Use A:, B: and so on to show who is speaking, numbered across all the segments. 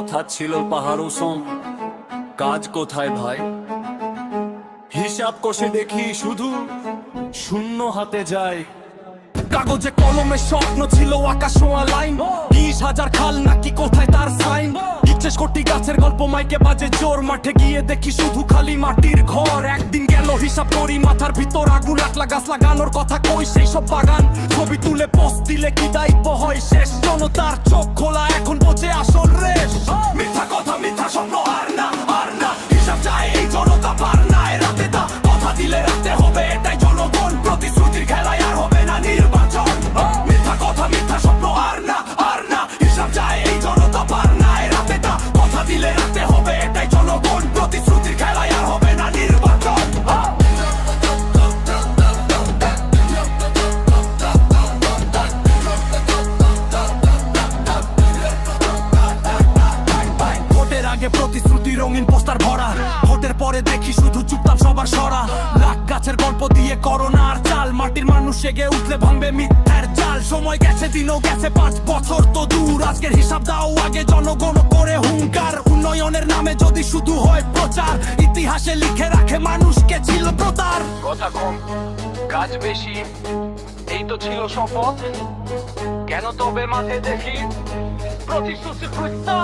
A: কথা ছিল পাহাড় সম, কাজ কোথায় ভাই? হিসাব কষে দেখি শুধু শূন্য হাতে যায়। কাগজে কলমে স্বপ্ন ছিল আকাশ ছোঁয়া লাইন, 20,000 খাল নাকি কোথায় তার সাইন। 60 গাছের গল্প মাইকে বাজে জোর, মাঠে গিয়ে দেখি শুধু খালি মাটির ঘর। একদিন গেল হিসাব করি মাথার ভিতর আগুন, একলা গাছ লাগানোর কথা কই সেই সব বাগান। ছবি তুলে পোস্ট দিলে কি দায়িত্ব হয় শেষ, জনতার চোখ খোলা এখন বোঝে আসল রেশ। মিথ্যা কথা মিথ্যা স্বপ্ন আর না আর না, হিসাব চায় এই জনতা পার না এ রাতে তা। কথা দিলে রাখতে হবে এটাই জনগণ, প্রতিশ্রুতির খেলায় আর হবে না নির্বাচন। মিথ্যা কথা মিথ্যা স্বপ্ন আর না আর না, হিসাব চায় এই জনতা পার না এ রাতে তা। কথা দিলে রাখতে হবে এটাই জনগণ, প্রতিশ্রুতির খেলায় আর হবে না নির্বাচন। ভোটের আগে প্রতিশ্রুতি রঙিন পোস্টার ভরা, ভোটের পরে দেখি শুধু চুপচাপ সবার সরা। লাখ গাছের গল্প দিয়ে করোনা আর চাল, মাটির মানুষ এগে উঠলে ভাঙবে মিথ্যার চাল। সময় গেছে দিনও গেছে 5 বছর তো দূর, আজকের হিসাব দাও আগে জনগণ করে হুঙ্কার। উন্নয়নের নামে যদি শুধু হয় প্রচার, ইতিহাসে লিখে রাখে মানুষকে ছিল প্রতার।
B: কথা কম কাজ বেশি, এই তো ছিল শপথ, কেন তবে মাঠে দেখি প্রতিশ্রুতির প্রত্যাশা।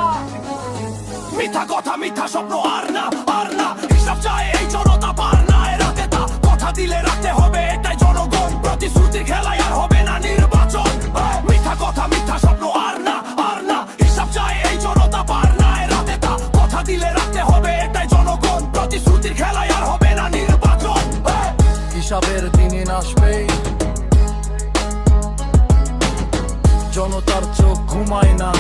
A: মিথ্যা কথা মিথ্যা স্বপ্ন আর না আর না, হিসাব চায় এই জনতা পার না এ রাতে তা। কথা দিলে রাখতে হবে এটাই জনগণ, প্রতিশ্রুতির খেলায় আর হবে না নির্বাচন। মিথ্যা কথা মিথ্যা স্বপ্ন আর না আর না, হিসাব চায় এই জনতা পার না এ রাতে তা। কথা দিলে রাখতে হবে এটাই জনগণ, প্রতিশ্রুতির খেলায় আর হবে না নির্বাচন।
C: হিসাবের দিন আসবেই, জনতার চোখ ঘুমায় না।